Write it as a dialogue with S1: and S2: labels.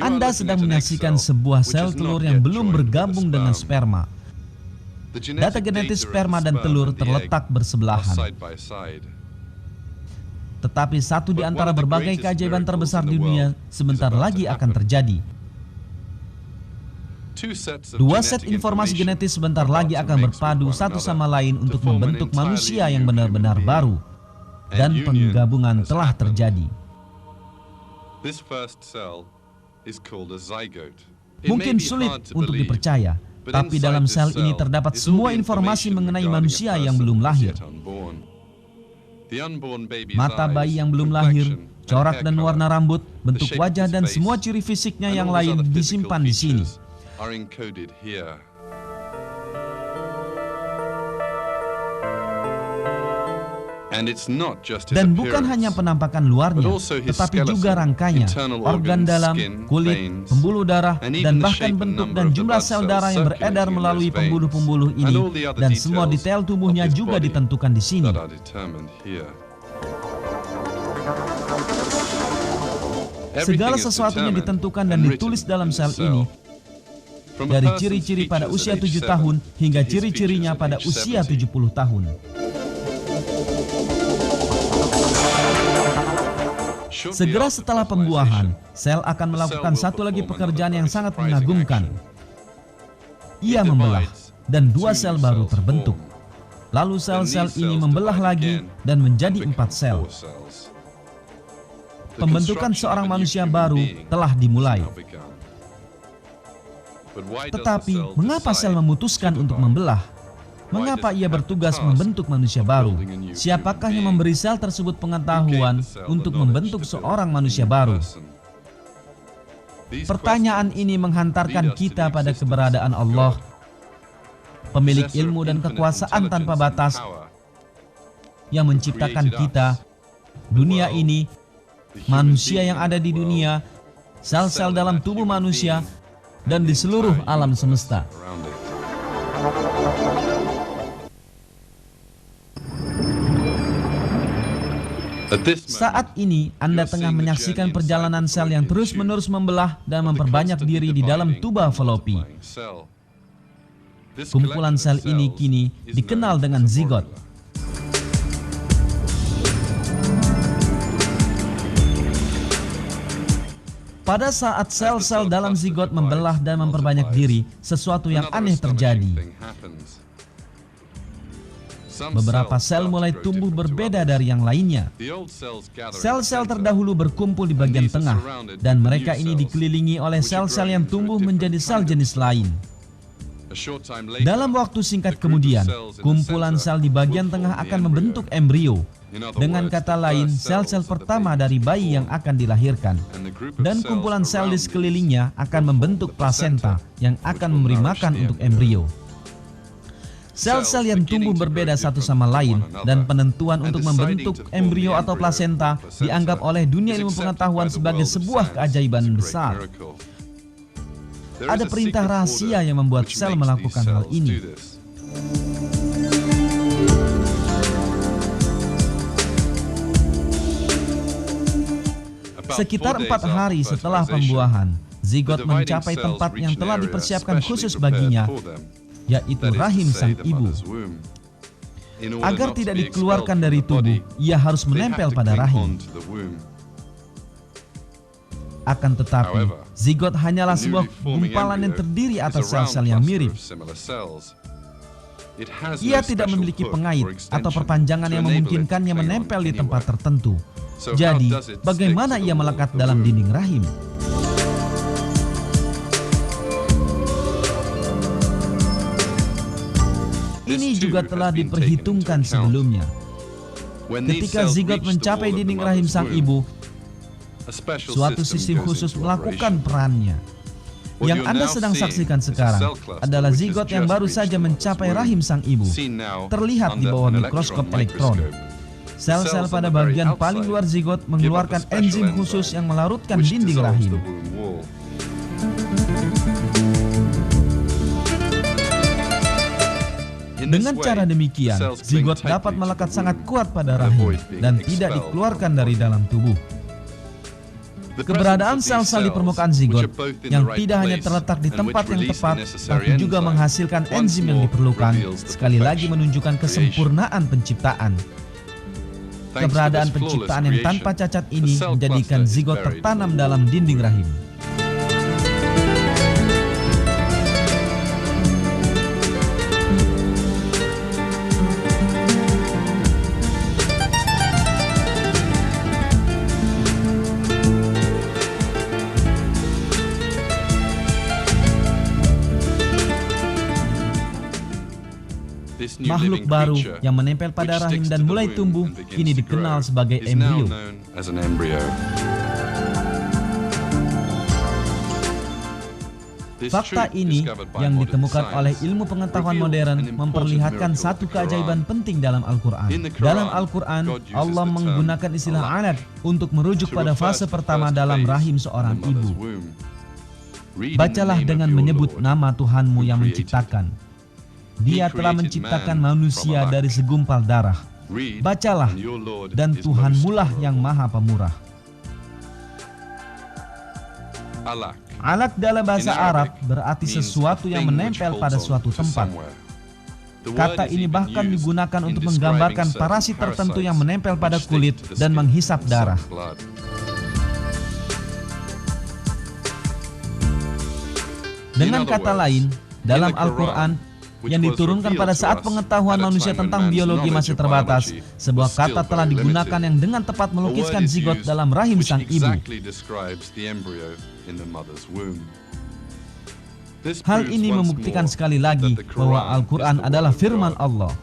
S1: Anda sedang menyaksikan sebuah sel telur yang belum bergabung dengan sperma. Data genetis sperma dan telur terletak bersebelahan. Tetapi satu di antara berbagai keajaiban terbesar di dunia sebentar lagi akan terjadi. Dua set informasi genetis sebentar lagi akan berpadu satu sama lain untuk membentuk manusia yang benar-benar baru. Dan penggabungan telah terjadi. Mungkin sulit untuk dipercaya, tapi dalam sel ini terdapat semua informasi mengenai manusia yang belum lahir. Mata bayi yang belum lahir, corak dan warna rambut, bentuk wajah dan semua ciri fisiknya yang lain disimpan di sini. Dan bukan hanya penampakan luarnya, tetapi juga rangkanya, organ dalam, kulit, pembuluh darah, dan bahkan bentuk dan jumlah sel darah yang beredar melalui pembuluh-pembuluh ini, dan semua detail tubuhnya juga ditentukan di sini. Segala sesuatunya ditentukan dan ditulis dalam sel ini, dari ciri-ciri pada usia 7 tahun hingga ciri-cirinya pada usia 70 tahun. Segera setelah pembuahan, sel akan melakukan satu lagi pekerjaan yang sangat mengagumkan. Ia membelah, dan dua sel baru terbentuk. Lalu sel-sel ini membelah lagi dan menjadi 4 sel. Pembentukan seorang manusia baru telah dimulai. Tetapi, mengapa sel memutuskan untuk membelah? Mengapa ia bertugas membentuk manusia baru? Siapakah yang memberi sel tersebut pengetahuan untuk membentuk seorang manusia baru? Pertanyaan ini menghantarkan kita pada keberadaan Allah, pemilik ilmu dan kekuasaan tanpa batas, yang menciptakan kita, dunia ini, manusia yang ada di dunia, sel-sel dalam tubuh manusia, dan di seluruh alam semesta. Saat ini, Anda tengah menyaksikan perjalanan sel yang terus-menerus membelah dan memperbanyak diri di dalam tuba Fallopi. Kumpulan sel ini kini dikenal dengan zigot. Pada saat sel-sel dalam zigot membelah dan memperbanyak diri, sesuatu yang aneh terjadi. Beberapa sel mulai tumbuh berbeda dari yang lainnya. Sel-sel terdahulu berkumpul di bagian tengah, dan mereka ini dikelilingi oleh sel-sel yang tumbuh menjadi sel jenis lain. Dalam waktu singkat kemudian, kumpulan sel di bagian tengah akan membentuk embrio. Dengan kata lain, sel-sel pertama dari bayi yang akan dilahirkan. Dan kumpulan sel di sekelilingnya akan membentuk plasenta yang akan memberi makan untuk embrio. Sel-sel yang tumbuh berbeda satu sama lain, dan penentuan untuk membentuk embrio atau plasenta dianggap oleh dunia ilmu pengetahuan sebagai sebuah keajaiban besar. Ada perintah rahasia yang membuat sel melakukan hal ini. Sekitar 4 hari setelah pembuahan, zigot mencapai tempat yang telah dipersiapkan khusus baginya, yaitu rahim sang ibu. Agar tidak dikeluarkan dari tubuh, ia harus menempel pada rahim. Akan tetapi, zigot hanyalah sebuah gumpalan yang terdiri atas sel-sel yang mirip. Ia tidak memiliki pengait atau perpanjangan yang memungkinkannya menempel di tempat tertentu. Jadi, bagaimana ia melekat dalam dinding rahim? Ini juga telah diperhitungkan sebelumnya. Ketika zigot mencapai dinding rahim sang ibu, suatu sistem khusus melakukan perannya. Yang Anda sedang saksikan sekarang adalah zigot yang baru saja mencapai rahim sang ibu. Terlihat di bawah mikroskop elektron. Sel-sel pada bagian paling luar zigot mengeluarkan enzim khusus yang melarutkan dinding rahim. Dengan cara demikian, zigot dapat melekat sangat kuat pada rahim dan tidak dikeluarkan dari dalam tubuh. Keberadaan sel-sel di permukaan zigot yang tidak hanya terletak di tempat yang tepat, tapi juga menghasilkan enzim yang diperlukan, sekali lagi menunjukkan kesempurnaan penciptaan. Keberadaan penciptaan yang tanpa cacat ini menjadikan zigot tertanam dalam dinding rahim. Makhluk baru yang menempel pada rahim dan mulai tumbuh kini dikenal sebagai embrio. Fakta ini yang ditemukan oleh ilmu pengetahuan modern memperlihatkan satu keajaiban penting dalam Al-Quran. Dalam Al-Quran, Allah menggunakan istilah alaq untuk merujuk pada fase pertama dalam rahim seorang ibu. Bacalah dengan menyebut nama Tuhanmu yang menciptakan. Dia telah menciptakan manusia dari segumpal darah. Bacalah, dan Tuhanmulah yang Maha Pemurah. Alaq dalam bahasa Arab berarti sesuatu yang menempel pada suatu tempat. Kata ini bahkan digunakan untuk menggambarkan parasit tertentu yang menempel pada kulit dan menghisap darah. Dengan kata lain, dalam Al-Quran yang diturunkan pada saat pengetahuan manusia tentang biologi masih terbatas, sebuah kata telah digunakan yang dengan tepat melukiskan zigot dalam rahim sang ibu. Hal ini membuktikan sekali lagi bahwa Al-Quran adalah firman Allah.